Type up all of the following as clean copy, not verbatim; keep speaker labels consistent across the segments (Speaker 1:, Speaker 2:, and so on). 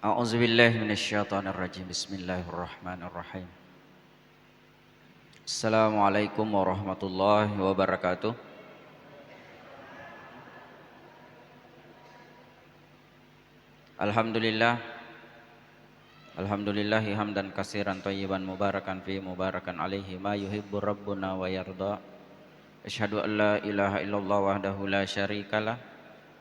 Speaker 1: A'udzubillahi minasyaitonirrajim. Bismillahirrahmanirrahim. Assalamualaikum warahmatullahi wabarakatuh. Alhamdulillah. Alhamdulillahi hamdan katsiran thayyiban mubarakan fi mubarakan alaihi ma yuhibbu rabbuna wa yarda. Asyhadu an la ilaha illallah wahdahu la syarikalah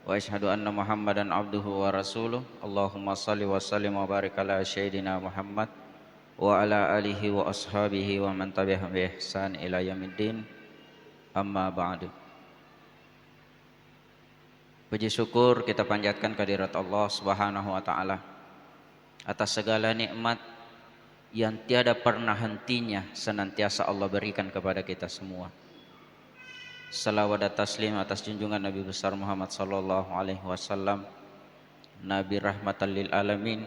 Speaker 1: wa asyhadu anna Muhammadan abduhu wa rasuluh. Allahumma salli wa sallim wa barik ala sayyidina Muhammad wa ala alihi wa ashabihi wa man tabi'ahum bi ihsan ila yaumiddin. Amma ba'du. Puji syukur kita panjatkan kehadirat Allah Subhanahu wa taala atas segala nikmat yang tiada pernah hentinya senantiasa Allah berikan kepada kita semua. Salawat dan taslim atas junjungan Nabi besar Muhammad sallallahu alaihi wasallam, Nabi rahmatan lil alamin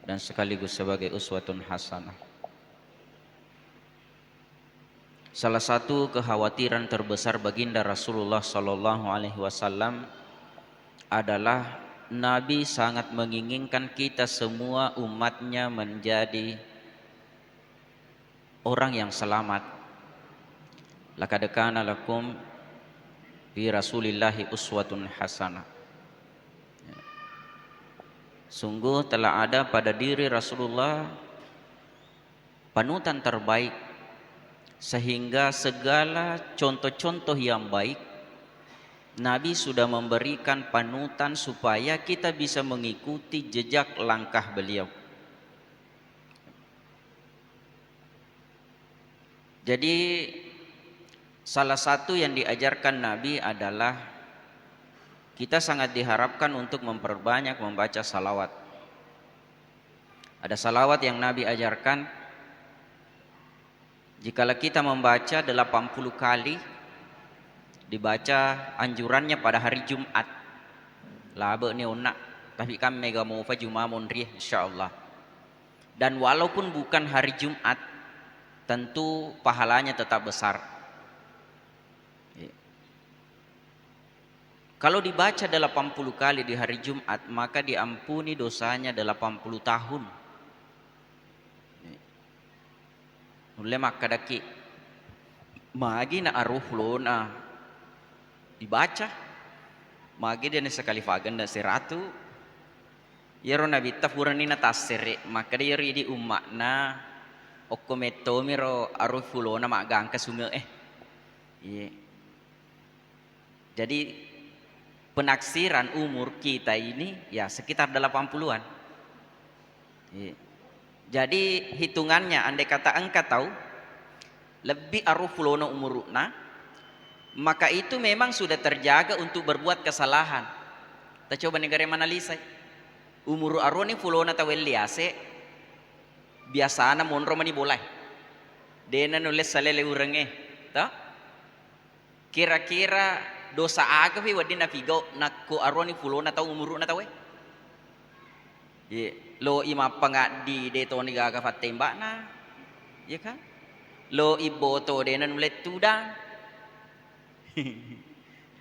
Speaker 1: dan sekaligus sebagai uswatun hasanah. Salah satu kekhawatiran terbesar baginda Rasulullah sallallahu alaihi wasallam adalah Nabi sangat menginginkan kita semua umatnya menjadi orang yang selamat. Laqad kana lakum fi Rasulillahi uswatun hasanah. Sungguh telah ada pada diri Rasulullah panutan terbaik, sehingga segala contoh-contoh yang baik Nabi sudah memberikan panutan supaya kita bisa mengikuti jejak langkah beliau. Jadi salah satu yang diajarkan Nabi adalah kita sangat diharapkan untuk memperbanyak membaca salawat. Ada salawat yang Nabi ajarkan, jikalau kita membaca 80 kali, dibaca anjurannya pada hari Jumat. Labe ni onak, tapi kami mega mau fa Jumamun rih insyaallah. Dan walaupun bukan hari Jumat, tentu pahalanya tetap besar. Kalau dibaca 80 kali di hari Jumat, maka diampuni dosanya 80 tahun. Mulai makadaki magi na aruh lona dibaca magi dia sekali fagan dan seratu yero nabi tafuran na tasere maka dia di ummak na okkometo miro aruh lona magang kasumil jadi penaksiran umur kita ini ya sekitar 80-an. Jadi hitungannya andai kata engkau tahu lebih arufulona umurna, maka itu memang sudah terjaga untuk berbuat kesalahan. Kita coba negara mana lisai umur aruni fulona taweliase biasana monro mani boleh dena nulis salele urenge ta kira-kira dosa aga fi wadina figo nakko aroni fulona tau umuru na tawe lo ima pangadi de to ni gaga fatemba na ya kan lo iboto de nan ulet tuda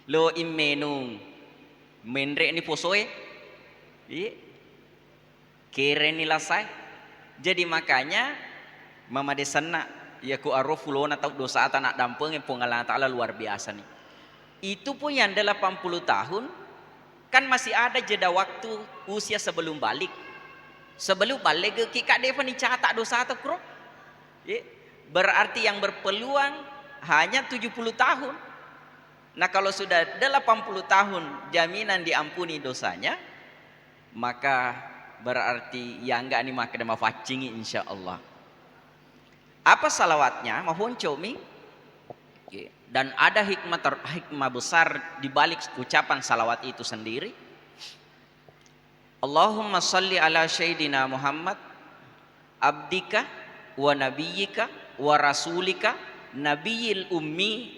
Speaker 1: lo imenung menre ni posoe kere ni lasai. Jadi makanya mama desana ya ku aro fulona tau dosa ata nak dampeng pengalan taala luar biasa nih. Itu pun yang 80 tahun kan masih ada jeda waktu usia sebelum balik. Sebelum balik kika deva ni catat dosa atau kro. Berarti yang berpeluang hanya 70 tahun. Nah kalau sudah 80 tahun jaminan diampuni dosanya, maka berarti yang enggak nih maka dema facingi insyaallah. Apa salawatnya? Mohon comi. Dan ada hikmah besar di balik ucapan salawat itu sendiri. Allahumma salli ala sayyidina Muhammad abdika wa nabiyyika wa rasulika nabiyil ummi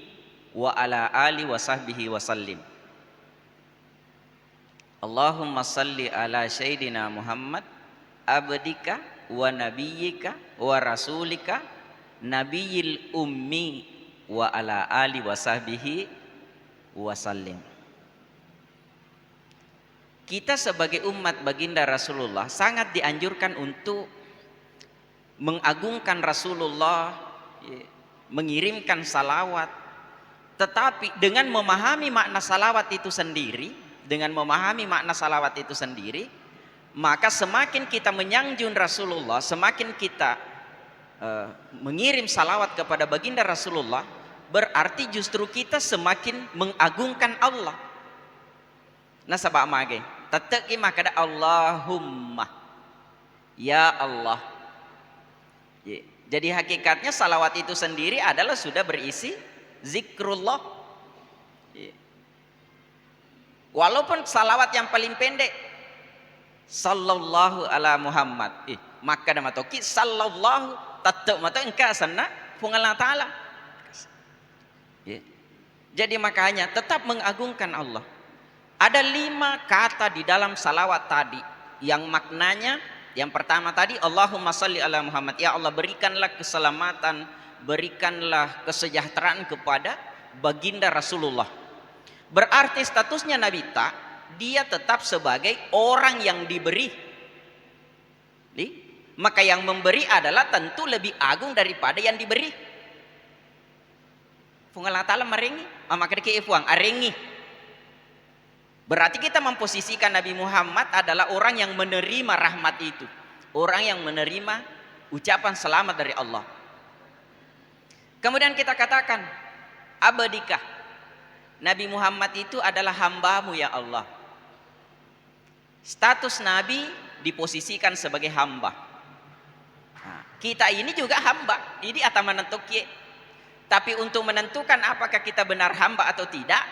Speaker 1: wa ala ali wa sahbihi wa sallim. Allahumma salli ala sayyidina Muhammad abdika wa nabiyyika wa rasulika nabiyil ummi wa ala ali wa sahbihi wa sallim. kita sebagai umat baginda Rasulullah sangat dianjurkan untuk mengagungkan Rasulullah, mengirimkan salawat. Tetapi dengan memahami makna salawat itu sendiri, maka semakin kita menyanjung Rasulullah, semakin kita mengirim salawat kepada baginda Rasulullah, berarti justru kita semakin mengagungkan Allah. Nah sabak mage tetap makada Allahumma, ya Allah. Jadi hakikatnya salawat itu sendiri adalah sudah berisi zikrullah. Walaupun salawat yang paling pendek sallallahu ala Muhammad, maka nama toki sallallahu tetap mata engkau sana Allah Ta'ala. Jadi makanya tetap mengagungkan Allah. Ada 5 kata di dalam salawat tadi yang maknanya, yang pertama tadi Allahumma salli ala Muhammad, ya Allah berikanlah keselamatan, berikanlah kesejahteraan kepada baginda Rasulullah. Berarti statusnya Nabi dia tetap sebagai orang yang diberi. Maka yang memberi adalah tentu lebih agung daripada yang diberi. Allah Ta'ala merengi, maka dikeifuang arengi. Berarti kita memposisikan Nabi Muhammad adalah orang yang menerima rahmat itu, orang yang menerima ucapan selamat dari Allah. Kemudian kita katakan abadikah, Nabi Muhammad itu adalah hambamu ya Allah. Status Nabi diposisikan sebagai hamba. Nah, kita ini juga hamba, ini atau menentuki. Tapi untuk menentukan apakah kita benar hamba atau tidak,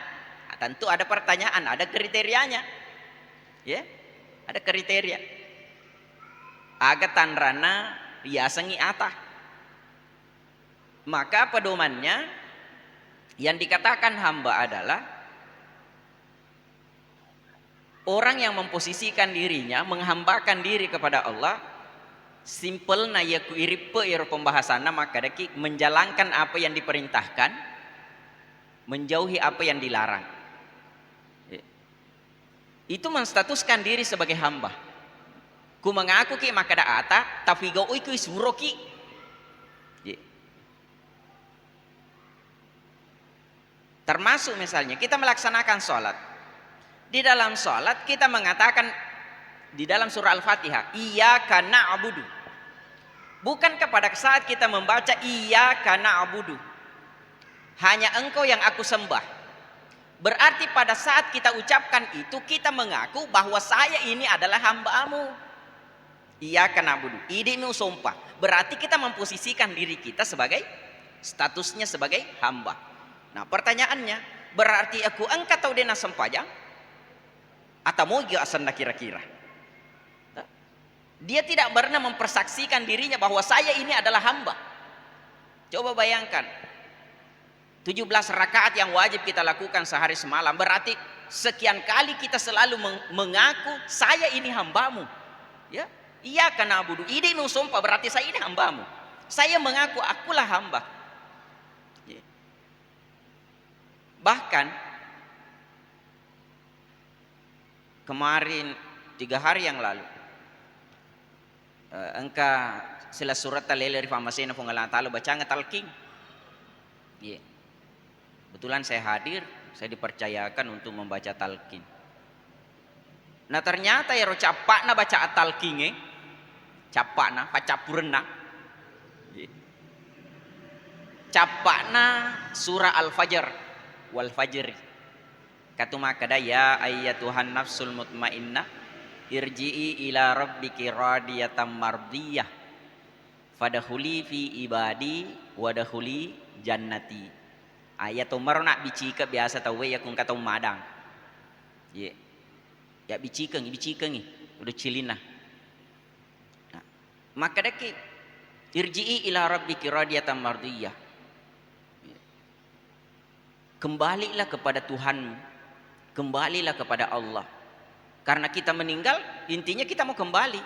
Speaker 1: tentu ada pertanyaan, ada kriterianya. Ya, ada kriteria. Aga tanrana riasangi atah. Maka pedomannya yang dikatakan hamba adalah orang yang memposisikan dirinya, menghambakan diri kepada Allah. Simple na ya kuiripe ya pembahasannya, maka daki menjalankan apa yang diperintahkan, menjauhi apa yang dilarang. Itu menstatuskan diri sebagai hamba. Ku mengaku ki maka da ata tapi go iku isuro ki. Termasuk misalnya kita melaksanakan sholat. Di dalam sholat kita mengatakan di dalam surah Al-Fatihah, iyyaka na'budu. Bukan kepada saat kita membaca iyyaka na'budu, hanya engkau yang aku sembah. Berarti pada saat kita ucapkan itu kita mengaku bahwa saya ini adalah hamba-Mu. Iyyaka na'budu. Ini sumpah. Berarti kita memposisikan diri kita sebagai statusnya sebagai hamba. Nah, pertanyaannya, berarti aku angkat tahu dena sempajang atau mau asanda kira-kira? Dia tidak pernah mempersaksikan dirinya bahwa saya ini adalah hamba. Coba bayangkan 17 rakaat yang wajib kita lakukan sehari semalam, berarti sekian kali kita selalu mengaku saya ini hambamu. Ya, iya karena abudu. Ini sumpah berarti saya ini hambamu. Saya mengaku akulah hamba. Ya. Bahkan kemarin 3 hari yang lalu, engka sila surat talele rifamasena Allah Ta'ala baca ngetalking. Yeah. Kebetulan saya hadir, saya dipercayakan untuk membaca talqin. Nah ternyata ya capakna baca talqin capakna pacapurna. Yeah. Capakna surah Al-Fajr wal fajri. Katuma kada ya ayyatuhan nafsul mutmainnah irji'i ila rabbiki radiyatan mardiyah fadkhuli fi ibadi wadkhuli jannati. Ayat umar nak bicika biasa tahu ya kung katong madang. Ye. Ya bicika udah cilina. Nah, maka daki irji'i ila rabbiki radiyatan mardiyah. Kembalilah kepada Tuhanmu. Kembalilah kepada Allah. Karena kita meninggal, intinya kita mau kembali.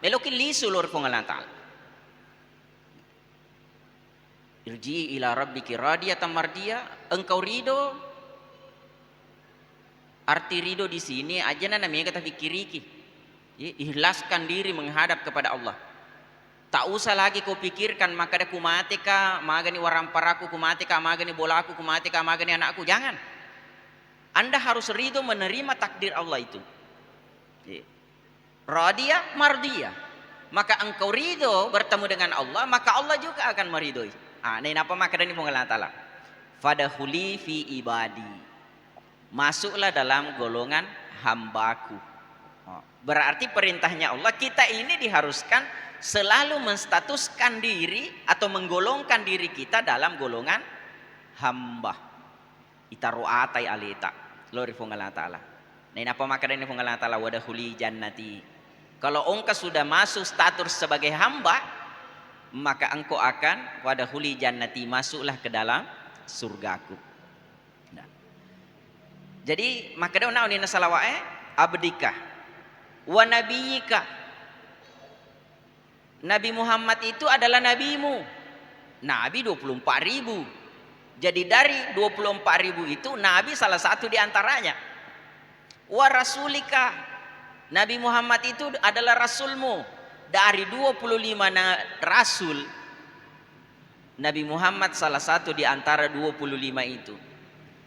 Speaker 1: Melokin lisulur Allah Ta'ala. Irji ila rabbiki radiyatan mardiyah, engkau ridho Arti ridho di sini aja namanya kata fikiriki. Ikhlaskan diri menghadap kepada Allah. Tak usah lagi kau pikirkan maka aku mati kah, magani waramparaku ku mati kah, magani bolaku ku mati kah, magani anakku. Jangan. Anda harus ridho menerima takdir Allah itu. Radiyah mardiyah. Maka engkau ridho bertemu dengan Allah, maka Allah juga akan meridhoi. Ini apa maka dari Allah Ta'ala. Fadkhuli fi ibadi. Masuklah dalam golongan hambaku. Berarti perintahnya Allah, kita ini diharuskan selalu menstatuskan diri atau menggolongkan diri kita dalam golongan hamba. Itaru'atai alita. Lori Allah Ta'ala. Nah, apa maka dari Allah Ta'ala wadkhuli jannati. Kalau engkau sudah masuk status sebagai hamba, maka engkau akan wadkhuli jannati, masuklah ke dalam surgaku. Nah. Jadi maka dauna unina salawae abdika wa nabiyika. Nabi Muhammad itu adalah nabimu. Nabi 24.000. Jadi dari 24.000 itu Nabi salah satu di antaranya. Wa rasulika. Nabi Muhammad itu adalah rasulmu. Dari 25 rasul, Nabi Muhammad salah satu di antara 25 itu.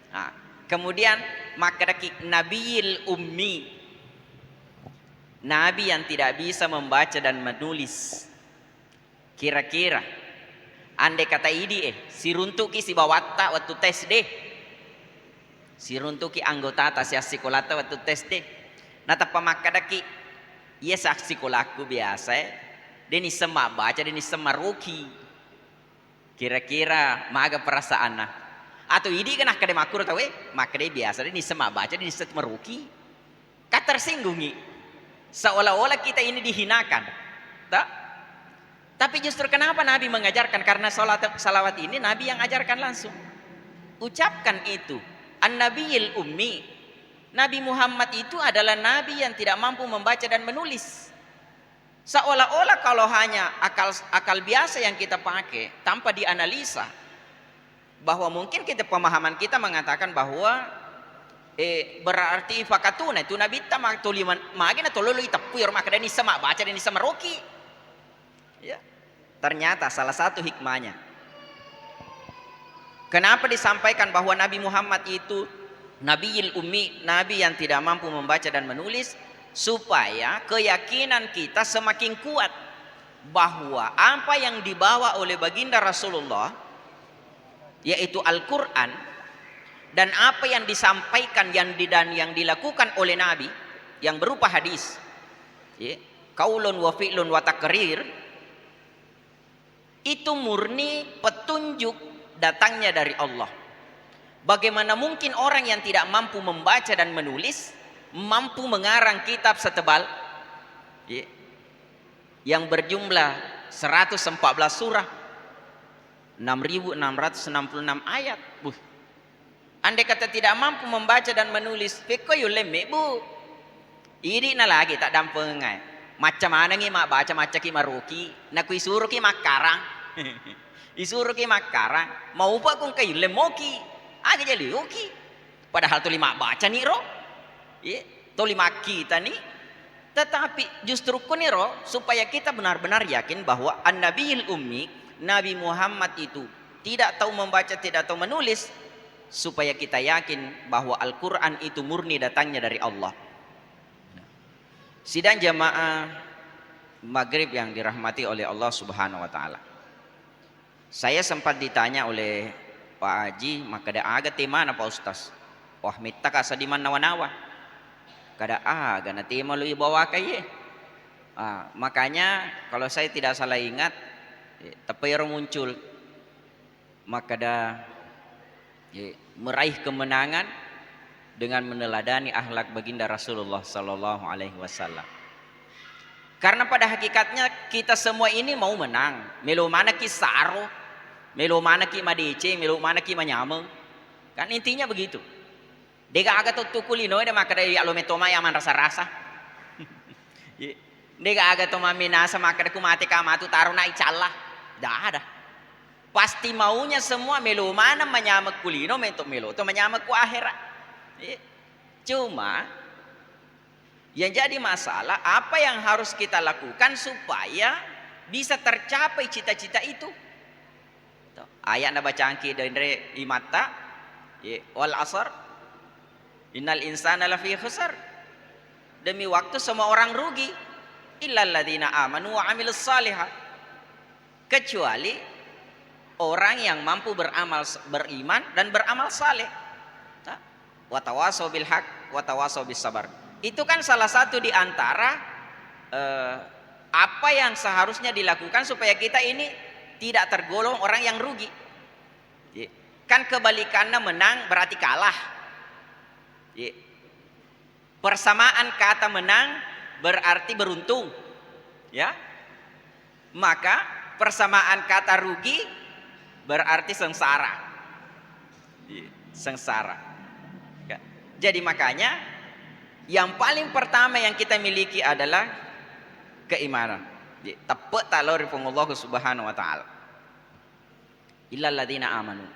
Speaker 1: Nah, kemudian maka Nabiyil Ummi, Nabi yang tidak bisa membaca dan menulis. Kira-kira andai kata ini si runtuki si bawatta waktu tes deh, si runtuki anggota atas ya sekolata waktu tes deh. Nata pamakadaki iya saksi kolaku biasa deni sema baca deni sema ruki. Kira-kira maga perasaan nah atau ini kan akade makur tahu maka dia biasa deni sema baca deni sema ruki katersinggungi seolah-olah kita ini dihinakan tak? Tapi justru kenapa Nabi mengajarkan? Karena salawat ini Nabi yang ajarkan langsung. Ucapkan itu an-nabiyil ummi. Nabi Muhammad itu adalah Nabi yang tidak mampu membaca dan menulis. Seolah-olah kalau hanya akal biasa yang kita pakai tanpa dianalisa, bahwa mungkin kita pemahaman kita mengatakan bahwa berarti fakatuna itu Nabi tamak tuliman magina tololo itapuyur maka dan sama baca dan sama roki. Ya. Ternyata salah satu hikmahnya. Kenapa disampaikan bahwa Nabi Muhammad itu Nabiyil Ummi, Nabi yang tidak mampu membaca dan menulis, supaya keyakinan kita semakin kuat bahwa apa yang dibawa oleh baginda Rasulullah, yaitu Al-Quran, dan apa yang disampaikan dan yang dilakukan oleh Nabi yang berupa hadis, qaulun wa fi'lun wa takrir, itu murni petunjuk datangnya dari Allah. Bagaimana mungkin orang yang tidak mampu membaca dan menulis mampu mengarang kitab setebal yang berjumlah 114 surah, 6.666 ayat. Andai kata tidak mampu membaca dan menulis, pekoyo lemme bu. Ini na lagi tak dampengai. Macam mana ngi mak baca macam ki maruki, nak isuruh ki makarang. Isuruh ki makarang, mau apa kung kayu lemoki. Aga jadi oki. Padahal tu lima baca nih roh. Tu lima kita nih. Tetapi justru kuniro supaya kita benar-benar yakin bahwa an-nabiyil ummi, Nabi Muhammad itu tidak tahu membaca, tidak tahu menulis, supaya kita yakin bahwa Al-Quran itu murni datangnya dari Allah. Sidang jamaah maghrib yang dirahmati oleh Allah Subhanahu wa Ta'ala. Saya sempat ditanya oleh Pak Haji, maka ada aga tema na Pak Ustaz. Wah minta kasa di mana nawa-nawa. Kada aga na tema lu ibawa kaye. Makanya kalau saya tidak salah ingat, tapayro muncul maka ada meraih kemenangan dengan meneladani akhlak baginda Rasulullah sallallahu alaihi wasallam. Karena pada hakikatnya kita semua ini mau menang. Melo mana kisaro, melo mana ki madece, melo mana ki manyameng. Kan intinya begitu. Dega aga to kulino de maka dari alo metoma yaman rasa-rasa. Dega aga to maminasa maka ku mati ka matu taruh na icallah. Dah ada. Pasti maunya semua melo mana menyamak kulino mentok melo to menyamak ku akhirat. Cuma yang jadi masalah apa yang harus kita lakukan supaya bisa tercapai cita-cita itu. Ayat na bacaan ki dari imata wal asr innal insana lafi khusar. Demi waktu semua orang rugi illal ladzina amanu wa amilus shalihat. Kecuali orang yang mampu beriman dan beramal saleh. Wa tawasau bil haq wa tawasau bis sabar. Itu kan salah satu di antara apa yang seharusnya dilakukan supaya kita ini tidak tergolong orang yang rugi. Kan kebalikannya menang berarti kalah. Persamaan kata menang berarti beruntung. Ya. Maka persamaan kata rugi berarti sengsara. Sengsara. Jadi makanya yang paling pertama yang kita miliki adalah keimanan. Tepat talor Allah Subhanahu wa taala. Illal ladzina amanu.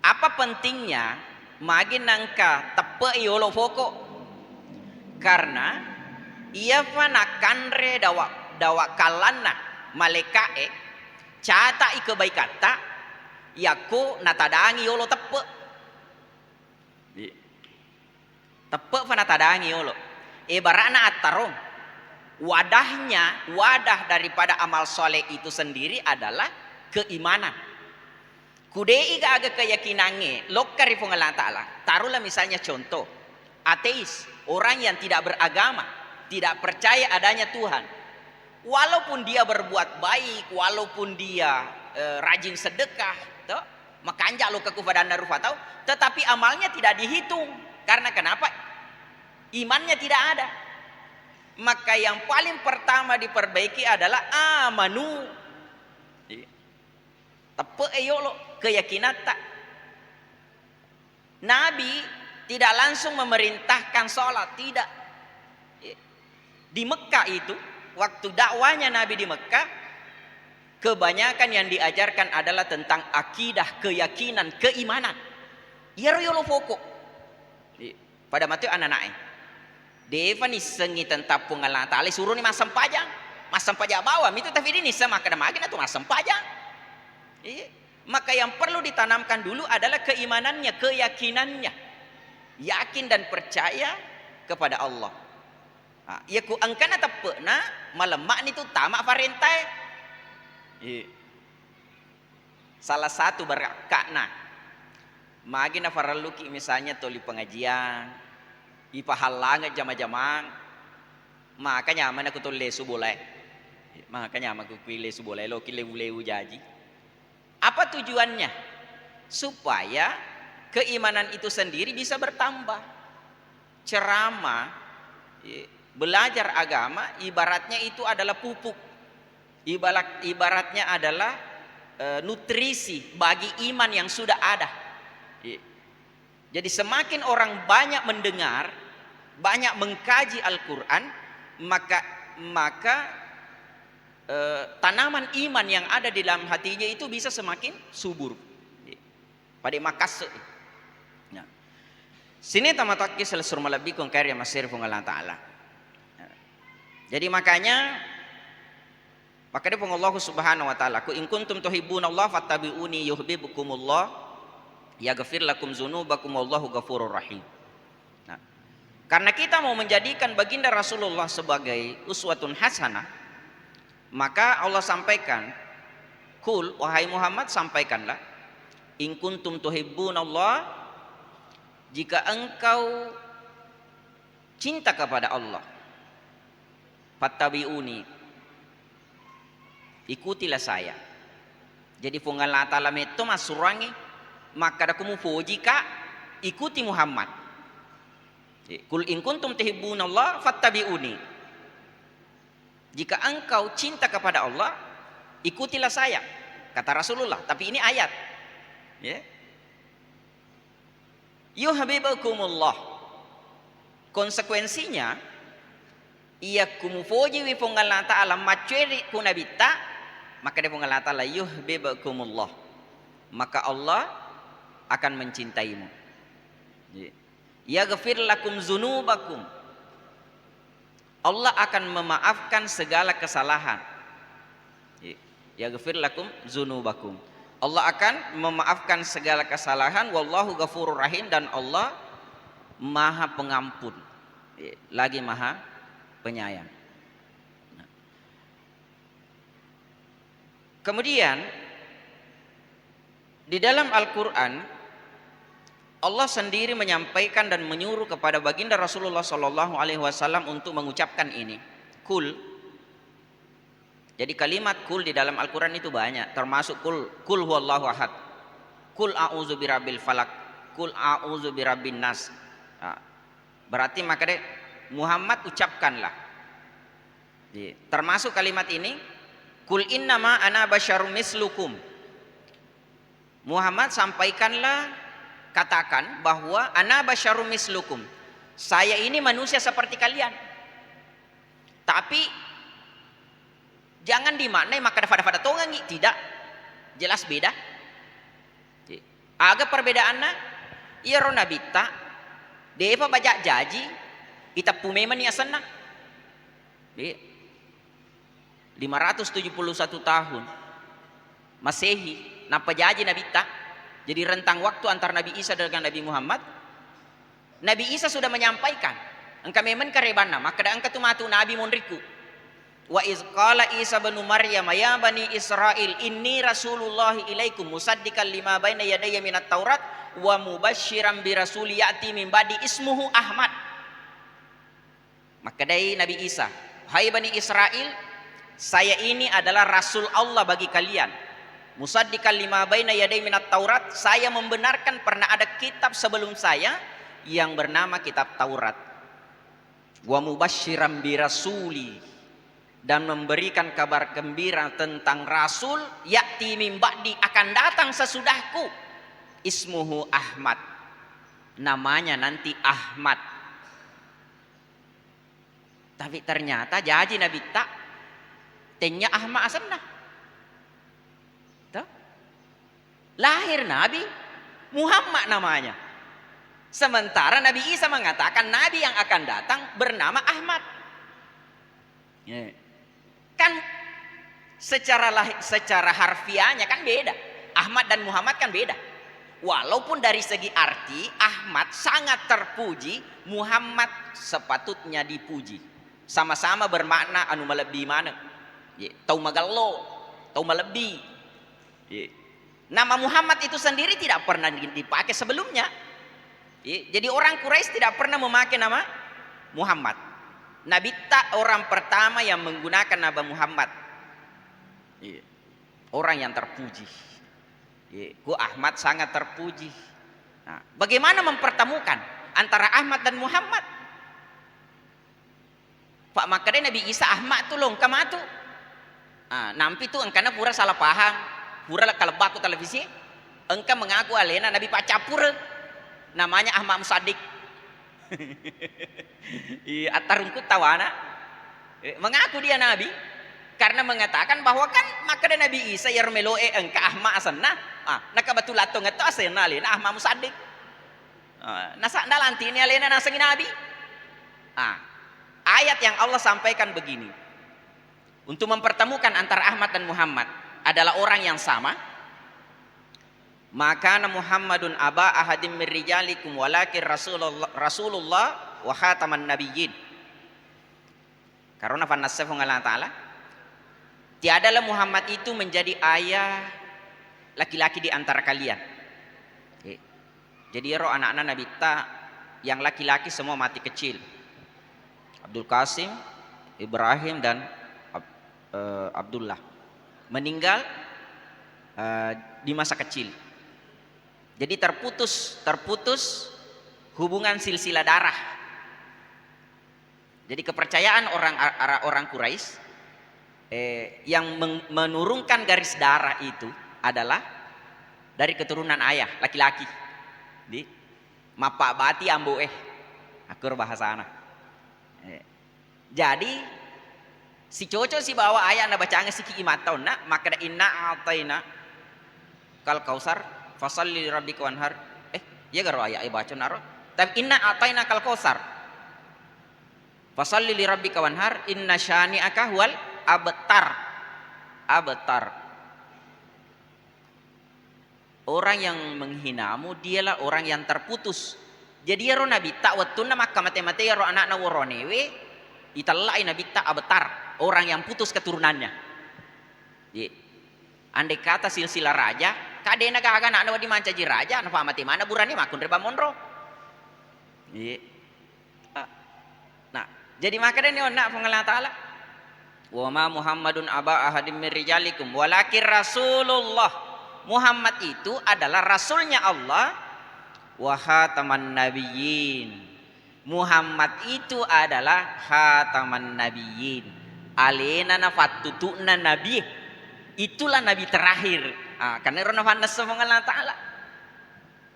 Speaker 1: Apa pentingnya magin nangka tepat iolo foko? Karena ia fanakanre dawa kalanna malekae cata ikebaikata yaku natadangi iolo tepat. Tepat fanatadangi iolo. Ibaratna attarong. Wadah daripada amal soleh itu sendiri adalah keimanan. Kudei ga aga keyakinannya lokkari Allah Ta'ala. Taruhlah misalnya contoh ateis, orang yang tidak beragama, tidak percaya adanya Tuhan. Walaupun dia berbuat baik, walaupun dia rajin sedekah, makanja lo kekufadan narufa tahu, tetapi amalnya tidak dihitung. Karena kenapa? Imannya tidak ada. Maka yang paling pertama diperbaiki adalah amanu. Tepe eyolo keyakinan tak. Nabi tidak langsung memerintahkan sholat, tidak. Di Mekah itu, waktu dakwanya Nabi di Mekah, kebanyakan yang diajarkan adalah tentang akidah, keyakinan, keimanan. Yaro foko. Pada mati anak-anak. Deva ni sengi tentang Allah Ta'ala suruh ni masam pajang bawah itu tapi ini sama kada magin atau masam pajang. Maka yang perlu ditanamkan dulu adalah keimanannya, keyakinannya, yakin dan percaya kepada Allah. Ya ku angkana tepena malemak ni tu tamak parentai. Salah satu berkakna magin na faraluki misalnya toli pengajian ipahalangan jama-jamang makanya mana aku tulis boleh makanya aku pilih boleh lo kileu jaji. Apa tujuannya? Supaya keimanan itu sendiri bisa bertambah. Ceramah, belajar agama ibaratnya itu adalah pupuk, ibaratnya adalah nutrisi bagi iman yang sudah ada. Jadi semakin orang banyak mendengar, banyak mengkaji Al-Quran, maka tanaman iman yang ada di dalam hatinya itu bisa semakin subur. Pada makas. Nah, sini tamataki selesur malabi kong karya masir kong Allah Ta'ala. Jadi makanya Allah Subhanahu wa taala, "Ku in kuntum tuhibbuna Allah fattabi'uni yuhibbukumullah yaghfir lakum dzunubakum wallahu ghafurur rahim." Nah, karena kita mau menjadikan baginda Rasulullah sebagai uswatun hasanah, maka Allah sampaikan, "Qul wahai Muhammad sampaikanlah, in kuntum tuhibbunallah, jika engkau cinta kepada Allah, fattabi'uni, ikutilah saya." Jadi fungal ta'ala meto masurangi maka aku mau jika ikuti Muhammad. Kul in kuntum tuhibbunallah fattabi'uni. Jika engkau cinta kepada Allah, ikutilah saya, kata Rasulullah. Tapi ini ayat. Ya. Yuhibbukumullah. Konsekuensinya ia kumufoji wi Allah Ta'ala maceri kunabita, maka dia Allah Ta'ala yuhibbukumullah. Maka Allah akan mencintaimu. yaghfir lakum dzunubakum. Allah akan memaafkan segala kesalahan. Yaghfir lakum dzunubakum. Allah akan memaafkan segala kesalahan. Wallahu ghafurur rahim, dan Allah Maha Pengampun, lagi Maha Penyayang. Kemudian di dalam Al-Quran Allah sendiri menyampaikan dan menyuruh kepada baginda Rasulullah SAW untuk mengucapkan ini, kul. Jadi kalimat kul di dalam Al-Quran itu banyak, termasuk kul huwallahu ahad, kul a'udzu birabbil falak, kul a'udzu birabbin nas. Berarti maka Muhammad ucapkanlah. Termasuk kalimat ini, kul innama ana basyarum mislukum. Muhammad sampaikanlah, katakan bahwa ana basyarum mislukum, saya ini manusia seperti kalian. Tapi jangan dimaknai maka pada tongangi, tidak, jelas beda. Aga perbedaannya, iya rona bita, depa bajak jaji, ita pumeman ya senang. 571 tahun Masehi napa jaji Nabi ta. Jadi rentang waktu antara Nabi Isa dengan Nabi Muhammad, Nabi Isa sudah menyampaikan engka memen karebana maka da engka tu matu nabi monriku. Wa iz qala Isa bin Maryam ya bani Israil inni rasulullah ilaikum musaddiqan lima baina yadayya minat taurat wa mubasysyiran bi rasul ya'ti min ba'di ismuhu Ahmad. Maka dari Nabi Isa, hai bani Israel, saya ini adalah Rasul Allah bagi kalian. Musaddiqan lima baina yadayya minat Taurat, saya membenarkan pernah ada kitab sebelum saya yang bernama kitab Taurat. Wa mubasysyiran bi rasuli, dan memberikan kabar gembira tentang Rasul ya'ti min ba'di, akan datang sesudahku, ismuhu Ahmad, namanya nanti Ahmad. Tapi ternyata jadi Nabi tak tenya Ahmad asana. Lahir Nabi Muhammad namanya. Sementara Nabi Isa mengatakan Nabi yang akan datang bernama Ahmad. Kan secara harfiahnya kan beda. Ahmad dan Muhammad kan beda. Walaupun dari segi arti Ahmad sangat terpuji, Muhammad sepatutnya dipuji. Sama-sama bermakna anu melebihi mana. Tau magallo, tau melebihi. Nama Muhammad itu sendiri tidak pernah dipakai sebelumnya. Jadi orang Quraisy tidak pernah memakai nama Muhammad. Nabi tak orang pertama yang menggunakan nama Muhammad. Orang yang terpuji. Ku Ahmad sangat terpuji. Nah, bagaimana mempertemukan antara Ahmad dan Muhammad? Pak makanya Nabi Isa Ahmad tu long kamatu. Nampi tu engkana pura salah paham. Pura kalau baku televisi, engkau mengaku alena Nabi Pak Capur, namanya Ahmad Musaddiq. Atarungkut tawana, mengaku dia Nabi, karena mengatakan bahwa kan maka ada Nabi Isa yarmeloe engkau Ahmad asana, nakabatulato ngeto asena alena Ahmad Musaddiq. Nasa nalanti ini alena nasangin Nabi. Ayat yang Allah sampaikan begini, untuk mempertemukan antara Ahmad dan Muhammad adalah orang yang sama. Maka Muhammadun aba ahadim min rijalikum walakin Rasulullah wa khataman nabiyyin. Karena fanassafu Allah Ta'ala, tiadalah Muhammad itu menjadi ayah laki-laki di antara kalian. Jadi roh anak-anak Nabi ta yang laki-laki semua mati kecil. Abdul Qasim, Ibrahim dan Abdullah meninggal di masa kecil. Jadi terputus hubungan silsilah darah. Jadi kepercayaan orang Quraisy yang menurunkan garis darah itu adalah dari keturunan ayah laki-laki. Di mapak bati ambo akur bahasa anak. Jadi si coco si bawa ayah na bacanya si kiimatau nak maka inna ataina kal kausar fasalli rabbika wanhar. Ya garo ayah baca naro Tapi inna atainakal kautsar. Fasalli li rabbika wanhar inna syani'aka huwal abtar. Abtar. Orang yang menghinamu dialah orang yang terputus. Jadi ya nabi tak watuna maka mate-mate ya anak-anak woronewe itallai nabi tak abtar, orang yang putus keturunannya. Andai kata silsilah raja, kadena gaga anak di manca ji raja, napa mati mana burani makun reba monro. Nah, jadi maka ini nak pengalah taala. Wa ma Muhammadun aba ahadim min rijalikum walakin Rasulullah. Muhammad itu adalah rasulnya Allah wa khataman nabiyyin. Muhammad itu adalah khataman nabiyyin. Alena nafatutuna nabi. Itulah nabi terakhir. Karena Ronafan Allah Ta'ala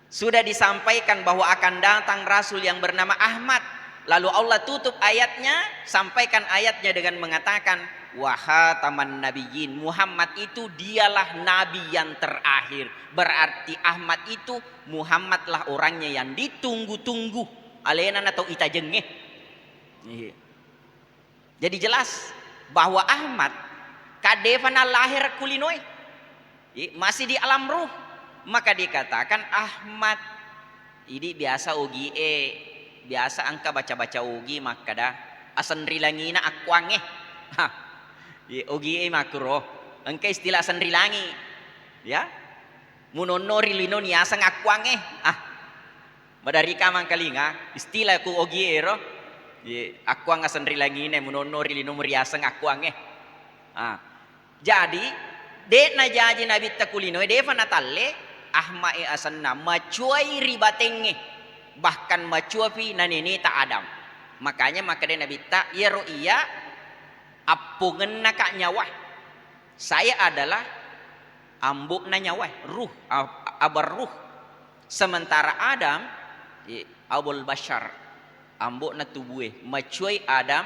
Speaker 1: sudah disampaikan bahwa akan datang rasul yang bernama Ahmad. Lalu Allah tutup ayatnya, sampaikan ayatnya dengan mengatakan wa khataman nabiyyin. Muhammad itu dialah nabi yang terakhir. Berarti Ahmad itu Muhammadlah orangnya yang ditunggu-tunggu. Alenan atau ita jengeh. Jadi jelas bahwa Ahmad kadevana lahir kulinoi masih di alam ruh, maka dikatakan Ahmad. Ini biasa ugi biasa angka baca-baca ugi maka dah asanri langina akwange. Ugi makro angka istilah asanri langi ya munonori lino niasa ngakwange badari kamang kalinga istilah ku ugi ero akwang asanri langine munonori lino meriasa ngakwange. Jadi dek na jaji nabi takulino defa natalle ahma asanna macuai ribatenge bahkan macuapi nanini ta adam. Makanya maka dia nabi ta ya ru'ya apungen naka nyawa. Saya adalah ambuk na nyawa ruh abar ruh. Sementara Adam abul bashar ambuk na tubuhe macuai Adam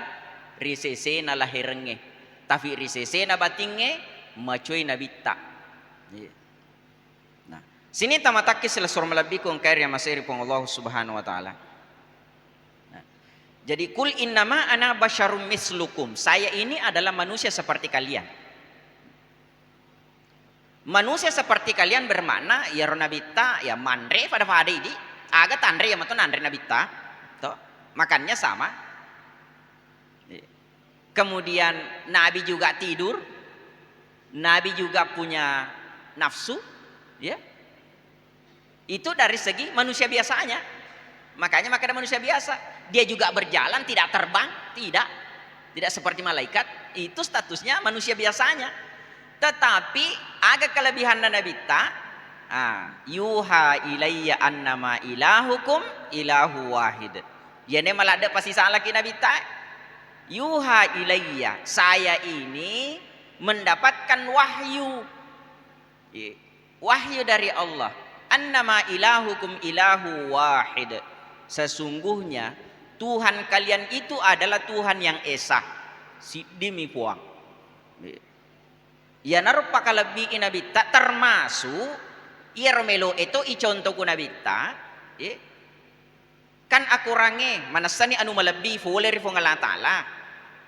Speaker 1: risese na lahirenge tapi risese na batinge macuai nabita. Nah, sini tamatakis sila sur malabiku ang karya masiri pong Allah Subhanahu wa taala. Nah, jadi kul innama ana basyarum mislukum. Saya ini adalah manusia seperti kalian. Manusia seperti kalian bermakna ya nabita ya manre pada pada ini aga tanre ya mato nanre nabita. Toh, makannya sama. Kemudian Nabi juga tidur, Nabi juga punya nafsu, ya. Itu dari segi manusia biasanya. Makanya maka manusia biasa, dia juga berjalan tidak terbang, tidak seperti malaikat. Itu statusnya manusia biasanya. Tetapi agak kelebihan Nabi ta, yuha ilayya annama ilahukum ilahu wahid. Ya ne malah ada pasti salah ki Nabi ta. Yuha ilayya, saya ini mendapatkan wahyu. Wahyu dari Allah. Annama ilahukum ilahu wahid. Sesungguhnya Tuhan kalian itu adalah Tuhan yang esa. Demi puang. Ya narupa kalebi inabita termasuk irmelo itu icontoh kunabita. Kan aku range manasani anu melebi fuler Allah Ta'ala.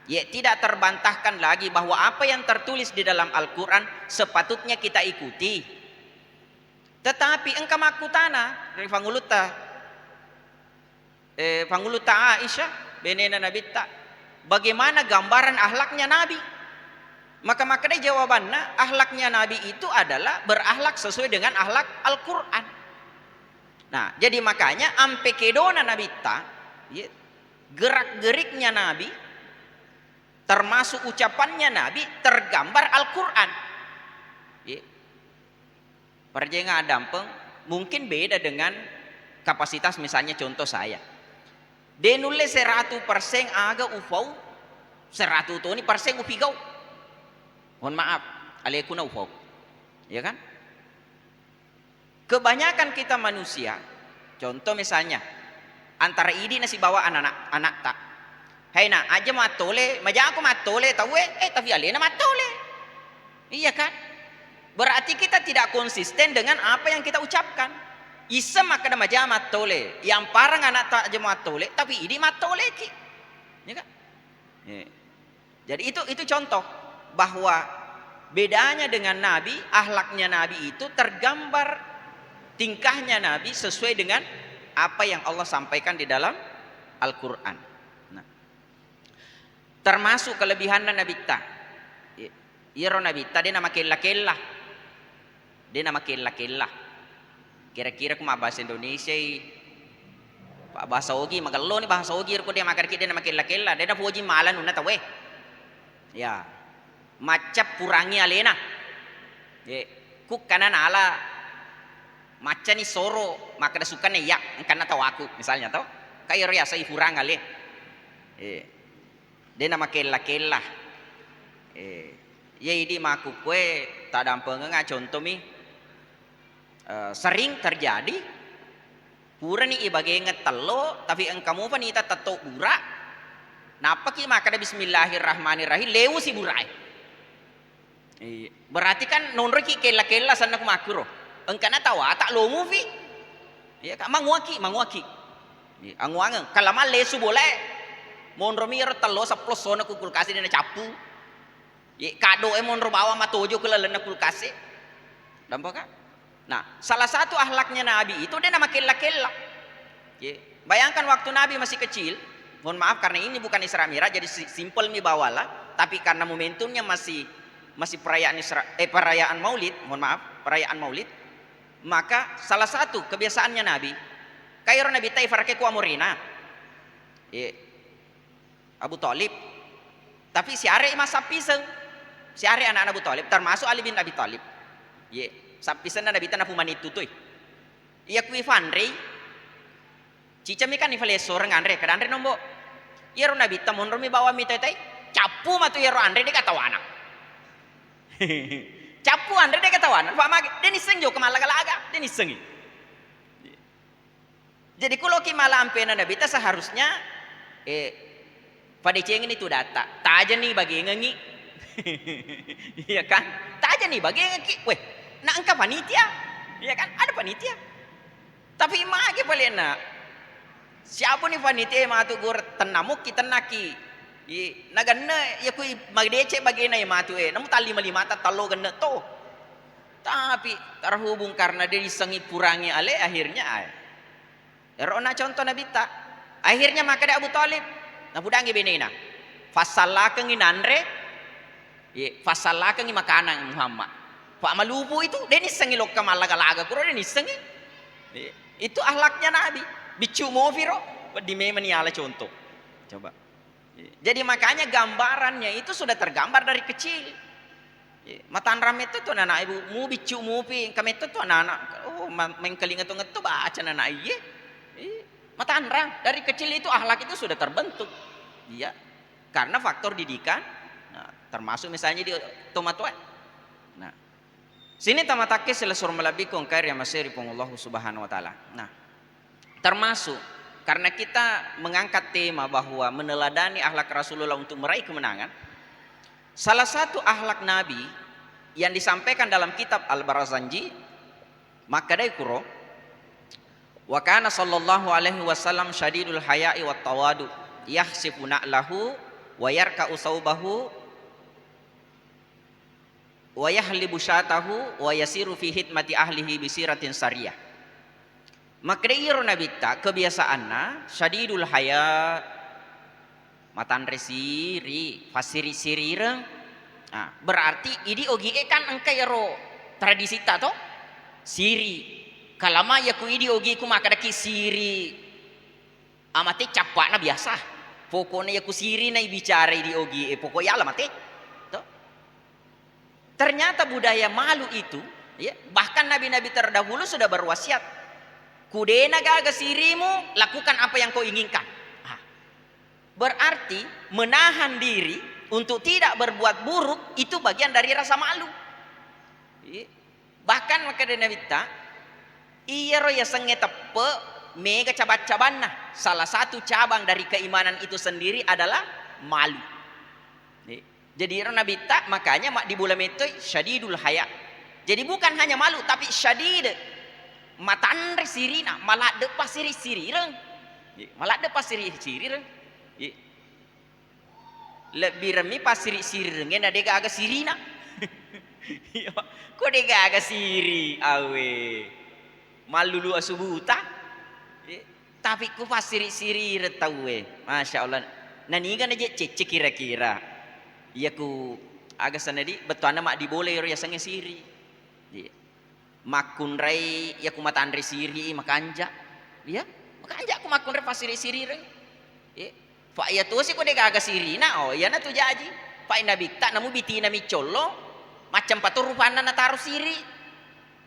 Speaker 1: Ya tidak terbantahkan lagi bahwa apa yang tertulis di dalam Al-Quran sepatutnya kita ikuti. Tetapi engkau makutana dari panguluta Aisyah benena Nabi tak bagaimana gambaran ahlaknya Nabi. Maka dia jawabannya ahlaknya Nabi itu adalah berahlak sesuai dengan ahlak Al-Quran. Nah jadi makanya ampe kedona Nabi tak gerak-geriknya Nabi termasuk ucapannya Nabi tergambar Al-Quran. Perjangan dampeng mungkin beda dengan kapasitas misalnya contoh saya. Dia nulis 100% aga ufau 100 tu ni persen upigau. Mohon maaf, alaikuna ufau. Ya kan? Kebanyakan kita manusia, contoh misalnya antara idi nasi bawa anak tak. Hai na aja matole, maja aku matole tahu tapi alena matole. Iya kan? Berarti kita tidak konsisten dengan apa yang kita ucapkan.
Speaker 2: Isa maka da maja matole, yang parang anak tak aja matole, tapi ini matole ki, ya kan? Jadi itu contoh bahwa bedanya dengan Nabi, akhlaknya Nabi itu tergambar tingkahnya Nabi sesuai dengan apa yang Allah sampaikan di dalam Al-Quran. Nah, termasuk kelebihan Nabi ta, Nabi ta dia nama kella-kella, dia nama kella-kella. Kira-kira aku bahasa Indonesia bahasa Ogi magalo ni bahasa Ogi ko dia makar kita nama kella-kella dia na puji malan una tawe ya macap purangi alena ku kanan ala maca ni soro maka da suka ya karena tahu aku misalnya tahu kayak ria sai purang ale dia nama kella-kella ya ini maku kue tak dampeng nga contoh mi sering terjadi pura ni ibagay nga talo tapi ang kamu pa nita tato bura napa ki maka da bismillahirrahmanirrahim lewu si buray berarti kan nonro ki kella-kella sana kumakuro ang kana tawa tak lo movie ya ka manguaki ang wangang kalaman lesu boleh monro miro talo sa plosona ku kulkasi na capu ya kado monro bawa matojo kula na kulkasi dampak ka. Nah, salah satu akhlaknya Nabi itu dia nama kella-kella. Bayangkan waktu Nabi masih kecil, mohon maaf karena ini bukan Isra Mi'raj jadi simple mi bawalah, tapi karena momentumnya masih perayaan Maulid, mohon maaf, perayaan Maulid, maka salah satu kebiasaannya Nabi, kayak Nabi Taifar ke Amurina, Abu Talib, tapi si are masa pisang, si are anak Abu Talib, termasuk Ali bin Abi Talib, sapisan na nabita na pumanit tutoy. Iya kui fanrey. Cica mi kan ifale sorang andre kada andre nombo. Iya ro nabita monro mi bawa mi tay capu matu iya ro andre de katawana. Capu andre de katawana. Fa mag den iseng jo kemalaga-laga, den isengi. Jadi kulo ki malampe na nabita seharusnya pada cengin itu data. Tak aja nih bagi ngengi. Iya kan? Tak aja nih bagi ngengi. Weh, na angka panitia, ya kan? Ada panitia. Tapi magi palena. Siapa nih panitia matu gur tenamuk kita naki. Naganna ya kui magdece bagena matu namu tali lima ta talo ganna to. Tapi terhubung karena dia disengi purangi ale akhirnya erona contoh nabi ta. Akhirnya maka ada Abu Talib. Nah budangi benena. Fasallakeng inandre. Fasallakeng makanan Muhammad. Pak malupu itu dia nisengi lok kamalaga-laga kuro dia nisengi itu akhlaknya Nabi bicu moviro di memang ala contoh coba jadi makanya gambarannya itu sudah tergambar dari kecil matan ram itu tuh anak ibu mu bicu mupi kami itu tuh anak oh main kelingat tuh ngetu baca anak iye matan ram dari kecil itu akhlak itu sudah terbentuk iya karena faktor didikan nah, termasuk misalnya di tomatue nah sini tamatake selesur melabikung kair yang masih Allah subhanahu wa ta'ala. Nah, termasuk karena kita mengangkat tema bahwa meneladani akhlak Rasulullah untuk meraih kemenangan. Salah satu akhlak Nabi yang disampaikan dalam kitab Al-Barazanji, maka dari kuro, wa kana sallallahu alaihi wasallam syadidul haya'i wat tawadu, yahsifu na'lahu wa yarka'u saubahu wa yahlibu syatahu wa yasiru fi hidmati ahlihi bisiratin sariyah. Maka iro nabita kebiasaanna syadidul haya matan resiri fasiri sirireng. Nah, berarti idi ogi kan engka iro tradisi ta to siri. Kalama ya ku idi ogi ku maka daki siri amate capana biasa. Pokoknya ya ku siri na bicara idi ogi pokoknya alamate. Ternyata budaya malu itu, ya, bahkan nabi-nabi terdahulu sudah berwasiat, kudena gaga sirimu, lakukan apa yang kau inginkan. Berarti menahan diri untuk tidak berbuat buruk itu bagian dari rasa malu. Ya. Bahkan maka nabi ta, iya roya sengetepe mega cabat-cabanna. Salah satu cabang dari keimanan itu sendiri adalah malu. Ya. Jadi Nabi tak makanya di bulan itu syadidul haya. Jadi bukan hanya malu tapi syadid. matandre sirina malah de pasiri sirireng. Malah de pasiri sirireng. Lebih remi pasiri sirireng na de aga sirina. Kok de aga siri awe. Malulu asubuta. Tapi ku pasiri sirir tawe. Masya Allah. Nanigan aja cece kira-kira. Ya ku aga sanadi betuana mak diboleh ya sange siri. Makun rai ya ku matandre siri makanja. Ya, makanja aku makun rai pasiri siri rai. Fa ya tu si ko de gaga siri na oh ya na tu jaji. Fa ina bikta namu bitina mi collo macam paturupana na taruh siri.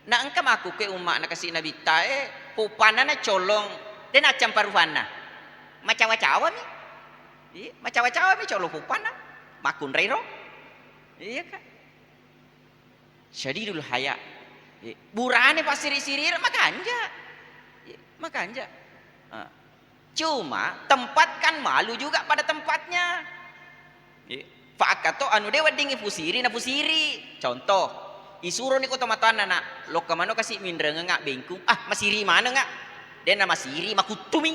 Speaker 2: Na engka maku ke umma na kasi na bikta pupana na colong den acam parufana. Macawa-cawa mi. Macawa-cawa mi collo pupana. Makun rai ro. Iya kan? Syadidul haya. Burane pasiri sirir makanja. Makanja. Cuma tempatkan malu juga pada tempatnya. Fakato anu dewa dingi pusiri na pusiri. Contoh, isuro ni ko tomatan na lo kamano kasi mindra nga bengkung. Masiri mana nga? Den na masiri makutumi.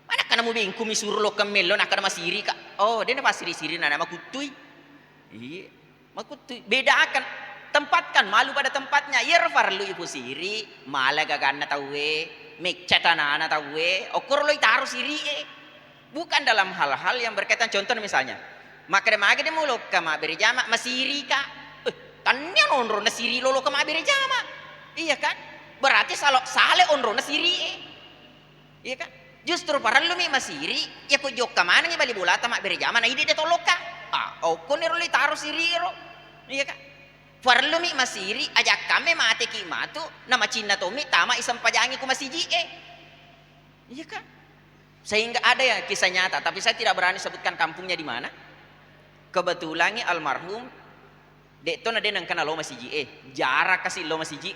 Speaker 2: Mana kana mo bengkung isuro lo kamelo na kana masiri ka. Oh, den na pasiri siri na makutui. Iya, makutui. Bedakan, tempatkan malu pada tempatnya. Yerfar lu ibu siri, malah gagana tawe. Mekcatana tawe, okur lo taruh siri bukan dalam hal-hal yang berkaitan contoh misalnya maka de muluk kama berjama masiri ka tanya onro na siri lolo kama berjama iya kan berarti sale onro na siri iya kan justru para lu mi masiri ya ku jok kama nang bali bola tama berjama na ide de toloka okon ro li taruh siri ro iya kan Farlu mi masiri ajak kami mate kimatu nama Cina tomi tama isam pajangi ku masiji iya kan sehingga ada ya kisah nyata tapi saya tidak berani sebutkan kampungnya di mana kebetulannya almarhum dek to na denang kana lo masiji jarak kasih lo masiji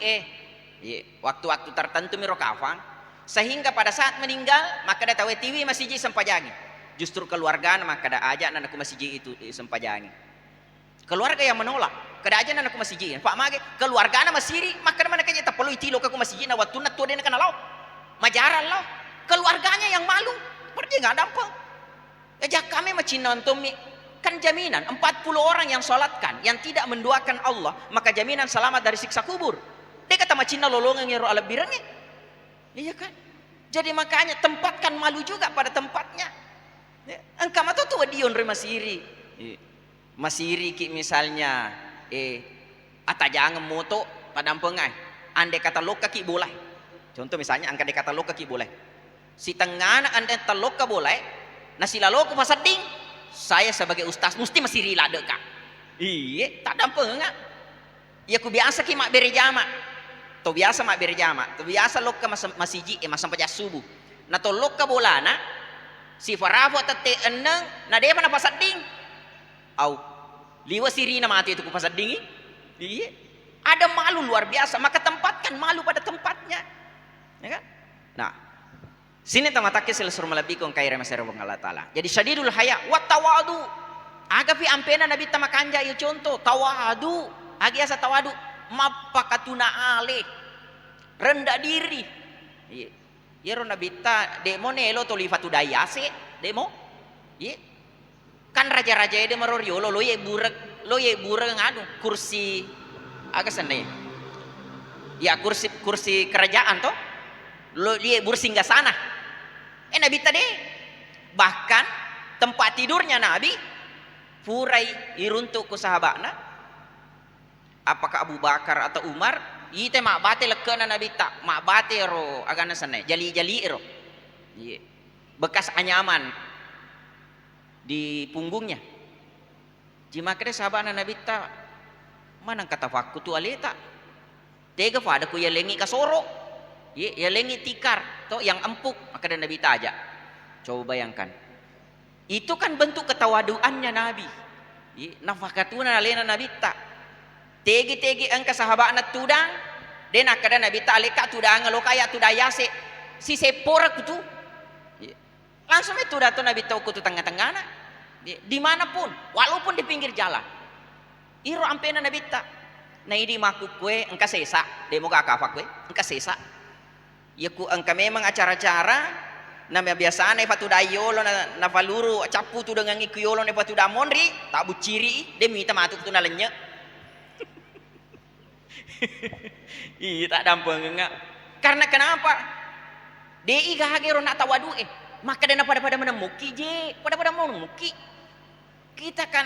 Speaker 2: waktu-waktu tertentu miro kafang sehingga pada saat meninggal maka da tawe tiwi masiji isam pajangi justru keluarga maka da ajak anakku masiji itu isam pajangi keluarga yang menolak kada aja anak masjid pak mage keluarga anak masiri maka mana kaya tak perlu itilo ke masjid na waktu nak tu dia kena lau majaran lau keluarganya yang malu berarti nggak dampak ajak kami macin nonton kan jaminan 40 orang yang sholatkan yang tidak mendoakan Allah maka jaminan selamat dari siksa kubur dia kata macin lolongan yang ala birangnya iya kan jadi makanya tempatkan malu juga pada tempatnya engkau matu tu dion masiri masiri ki misalnya jangan moto padam pengai ande kata loka ki boleh contoh misalnya angka de kata loka ki boleh si tengah ande taloka boleh nasi laloku pasading saya sebagai ustaz mesti masiri lade ka iya tak ada pengai ya ku biasa ki mak berjama to biasa mak berjama to biasa loka masiji masam pajas subuh na to loka bolana si farafo tete eneng na de mana pasading au liwa sirina mati itu kupasat dingin iya ada malu luar biasa maka tempatkan malu pada tempatnya ya kan nah sini tamatake selesur malabikong kay remasero ng Allah Ta'ala jadi syadidul haya wa tawadu agapi ampena nabi tamakanja yung contoh tawadu agi asa tawadu mapakatuna ale rendah diri iya yero nabi ta demo nelo tolifatu dayase demo iya kan raja-raja ide marorio lo ye bureng anu kursi agak sana ya kursi kerajaan toh lo ye singgah sana nabi tadi bahkan tempat tidurnya nabi furai iruntuk ku sahabatna apakah Abu Bakar atau Umar ite mak bate lekena nabi tak mak bate ro agana sana jali ro bekas anyaman di punggungnya. Jima kere sahabat Nabi ta manang kata fakku tu aleta. Tega pada ku ya lengi kasoro. Ya lengi tikar to yang empuk maka Nabi ta aja. Coba bayangkan. Itu kan bentuk ketawaduannya Nabi. Nafakatuna alena Nabi ta. Tegi angka sahabat na tudang den akada Nabi ta aleka tudang lo kaya tudayase si sepora kutu. Langsung itu datang Nabi tahu kutu tengah-tengah dimanapun walaupun di pinggir jalan iro ampena Nabi tak Na idi maku kue engka sesa, demo ka kafa kue, engka sesa. Ya ku engka memang acara-acara na biasaan e patu dayolo na valuru capu tu dengan ikuyolo ne patu da monri, tak buciri demi tamatuk tu na lenya. Iya tak dampeng enggak. Karena kenapa? Dei gahagero nak tawadu maka dana pada menemuki je, pada menemuki. Kita kan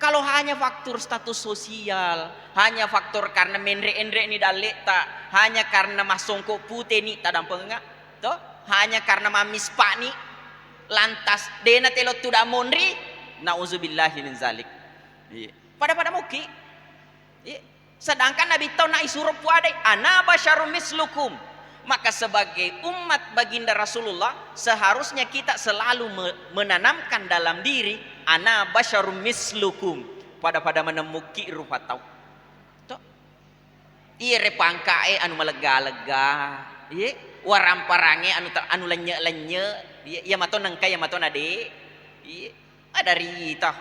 Speaker 2: kalau hanya faktor status sosial, hanya faktor karena menre-enre ni dalek tak, hanya karena masongko putih ni tak dampeng enggak. Toh, hanya karena mamis pak ni lantas dena telot tu da monri, nauzubillahi min zalik. Iya. Pada muki. Iya. Sedangkan Nabi tahu nak isuruh puadai ana basyarum mislukum. Maka sebagai umat baginda Rasulullah seharusnya kita selalu menanamkan dalam diri ana basyarum mislukum pada menemuki rupa tahu. Toh. Iya repangka anu melega-lega. Iya waramparange anu lenye-lenye. Iya mato nengka ya mato nade. Iya ada rita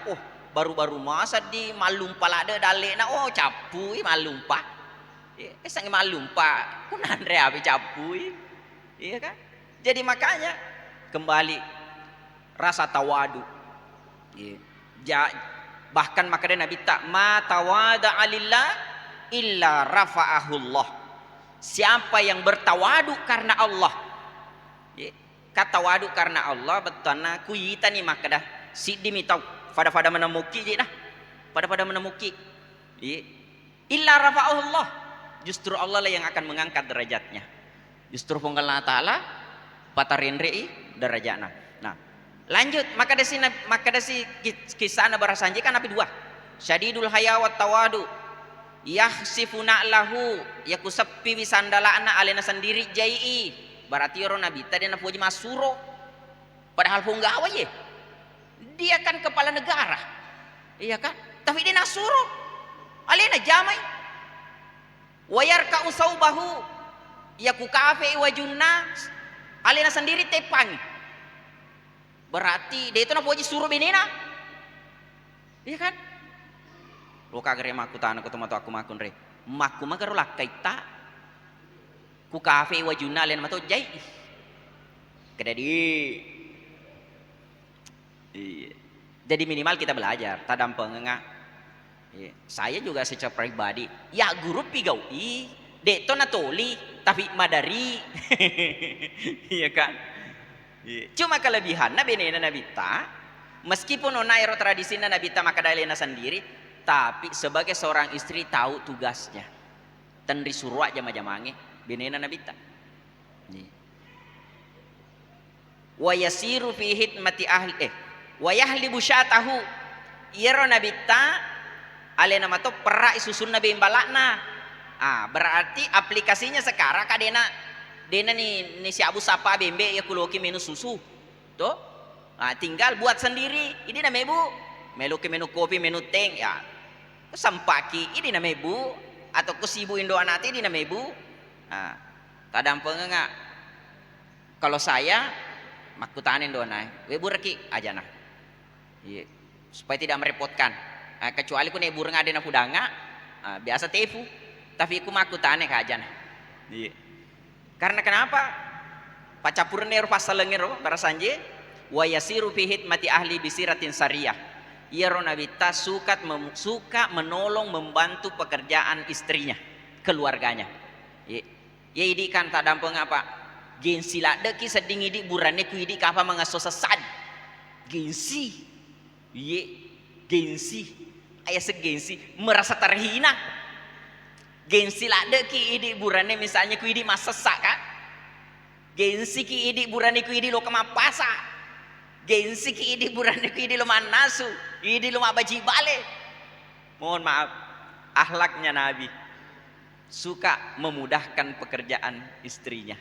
Speaker 2: baru-baru masa di malumpa lada dale na capui malumpa. Sang malumpa kunan re api capui. Iya kan? Jadi makanya kembali rasa tawadu. Iya. Bahkan makanya Nabi tak ma tawada alillah illa rafa'ahullah. Siapa yang bertawadu karena Allah. Kata tawadu karena Allah betana kuyita ni makadah siddi mitau pada menemuki je dah. Pada menemuki. Illa rafa'ahullah. Justru Allah lah yang akan mengangkat derajatnya. Justru Allah Ta'ala patarinrei derajatnya. Nah, lanjut maka desi kisah na barasanji kan api dua. Syadidul haya wa tawadu. Yahsifuna lahu yakusepi wisandalana alena sendiri jai. Berarti orang Nabi tadi na puji masuro. Padahal punggawa ye. Dia kan kepala negara. Iya kan? Tapi dia nasuro. Alena jamai. Wayarka usaubahu yaku kafe wajunna alena sendiri tepang. Berarti dia itu na puji suruh benena. Iya kan? Lo kagere maku tanah ketemu aku makun re. Maku magaro lakaita. Ku kafe wajunna alena mato jai. Kedadi. Iya. Jadi minimal kita belajar, tadam pengengah. Saya juga secara pribadi, ya guru pigaui, deto natoli, tapi madari, iya kan? Cuma kelebihan nabi nena nabita, meskipun onairo tradisi nabita maka dalena sendiri, tapi sebagai seorang istri tahu tugasnya, tenri suruh aja majamange, benena nabita. Wa yasiru fi hidmati ahli wa yahlibu syatahu, iro nabita. Ale nama to perak susun nabi imbalakna. Berarti aplikasinya sekarang kadena ni si Abu Sapa bembe ya kuloki menu susu. Tuh. Tinggal buat sendiri. Ini nama ibu. Meluki menu kopi, menu teh ya. Sampaki ini nama ibu atau kusibu Indo anati ini nama ibu. Tadam pengengak. Kalau saya makutanin donai. Ibu reki aja nah. Iya. Supaya tidak merepotkan. Kecuali ku ne burung ada na pudanga biasa tefu tapi ku maku tane kajan. Iya. Karena kenapa? Pacapuran nero pasalengero barasanje wa yasiru fi hidmati ahli bisiratin sariyah. Ia ronabita suka menolong membantu pekerjaan istrinya, keluarganya. Iya. Ya idi kan tak dampeng apa? Gensi lada ki seding idi burane ku idi kapa mengaso sesad. Gensi. Iya. Gensi. Ayah segensi merasa terhina. Gensi lada ki idi burane misalnya ku idi masesak kan. Gensi ki idi burane ku idi lo kemapasa. Gensi ki idi burane ku idi lo manasu. Idi lo mabaji bale. Mohon maaf, akhlaknya Nabi suka memudahkan pekerjaan istrinya.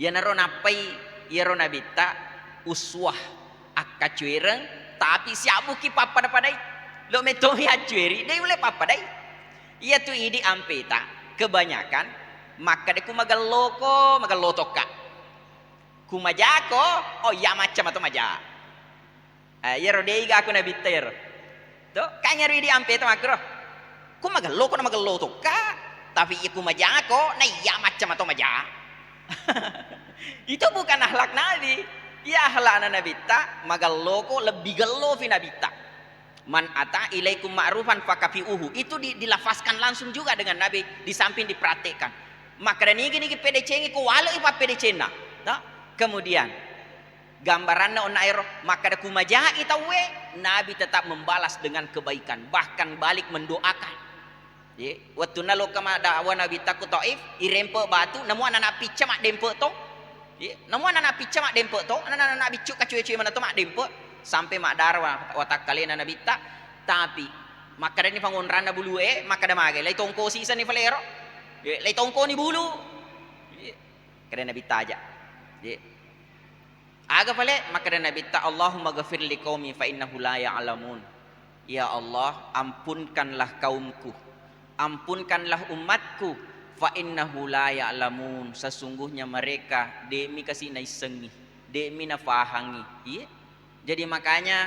Speaker 2: Ya naro napai ya ro nabita uswah akacuireng tapi siapu ki papa padai. Lo metohi acuiri, dia boleh apa dai? Ia tu idi ampeta kebanyakan maka deku magaloto ka. Kumajako, oh ya macam atau maja. Ya rodei ga aku nabiter. To kanya idi ampeta makro. Ku magalo ko na magalo to ka. Tapi iku maja ko na iya macam atau maja. Itu bukan akhlak Nabi. Ya akhlak Nabi ta magalo ko lebih gelo fi Nabi ta. Man ata ilaikum ma'rufan fakafiuhu. Itu dilafazkan langsung juga dengan Nabi, di samping dipraktikkan. Maka dan ini PDC ko walo ipa PDC na. Kemudian gambarannya on air maka da kumaja itawe Nabi tetap membalas dengan kebaikan, bahkan balik mendoakan. Ye, waktu nalo kama dawa Nabi takut Taif, irempe batu, namu anak pica mak dempe to. Ye, namu anak pica mak dempe to, anak bicuk kacuy-cuy mana to mak dempe. Sampai mak darwa watak kalian Nabi tak, tapi maka da ni pangonrana bulu maka da mage, lay tongko sisa ni falero. Ye, lay tongko ni bulu. Ye, kada Nabi taja. Ye. Aga pale maka da Nabi ta Allahumma ghafir li qaumi fa innahu la ya'lamun. Ya Allah, ampunkanlah kaumku. Ampunkanlah umatku fa innahu la ya'lamun. Sesungguhnya mereka demi kasih naisengi, demi nafahangi. Iya. Jadi makanya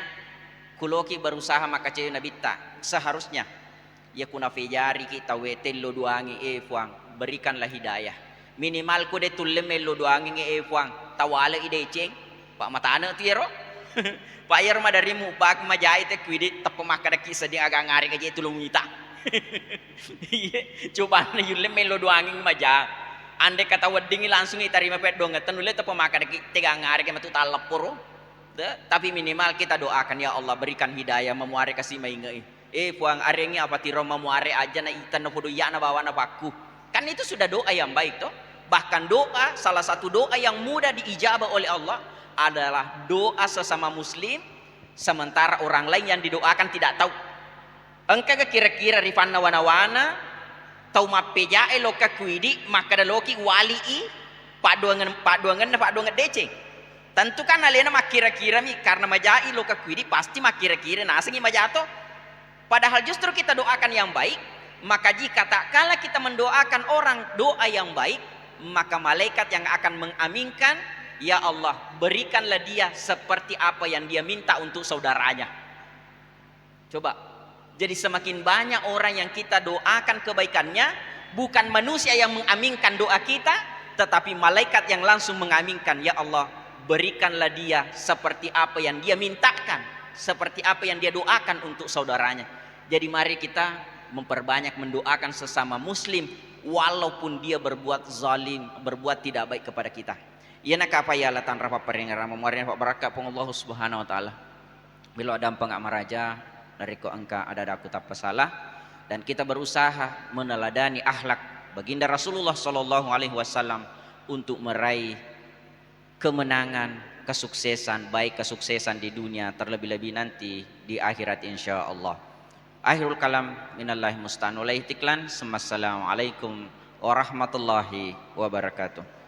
Speaker 2: kuloki berusaha maka cewek Nabi ta seharusnya ya kuna fejari kita wetel lo duangi fuang berikanlah hidayah. Minimal ku de tulleme lo duangi fuang tawale ide ceng pak matana tiero. Pak yer madarimu pak majai te kwidi tep makada kisah dia agak ngari aja tulung mita. Coba na yulleme lo duangi maja. Ande kata wedding langsung itarima pet dongetan ule tep makada tiga ngari ke matu talepuro. Tapi minimal kita doakan ya Allah berikan hidayah memuare kasih maingai. Puang arengi apa tiro memuare aja na itan na podo ya na bawa na paku. Kan itu sudah doa yang baik toh. Bahkan doa salah satu doa yang mudah diijabah oleh Allah adalah doa sesama muslim sementara orang lain yang didoakan tidak tahu. Engkau kira-kira rifana wana-wana tahu mapejae loka kuidi maka da loki walii pak duangan deceng. Tentu kan alena mak kira-kira mi karena majai lo kakwidi pasti mak kira-kira nasengi majato. Padahal justru kita doakan yang baik. Maka jika tak kala kita mendoakan orang doa yang baik, maka malaikat yang akan mengaminkan, ya Allah berikanlah dia seperti apa yang dia minta untuk saudaranya. Coba. Jadi semakin banyak orang yang kita doakan kebaikannya, bukan manusia yang mengaminkan doa kita, tetapi malaikat yang langsung mengaminkan, ya Allah berikanlah dia seperti apa yang dia mintakan, seperti apa yang dia doakan untuk saudaranya. Jadi mari kita memperbanyak mendoakan sesama muslim walaupun dia berbuat zalim, berbuat tidak baik kepada kita. Ia nak apa ya latan rapa peringara memuarian pak barakat pun Allah Subhanahu wa taala. Bila ada pengak maraja dari ko angka ada aku tak pesalah dan kita berusaha meneladani akhlak baginda Rasulullah sallallahu alaihi wasallam untuk meraih kemenangan, kesuksesan, baik kesuksesan di dunia terlebih-lebih nanti di akhirat insyaallah. Akhirul kalam minallahi musta'an wa la ihtiklan. Assalamualaikum warahmatullahi wabarakatuh.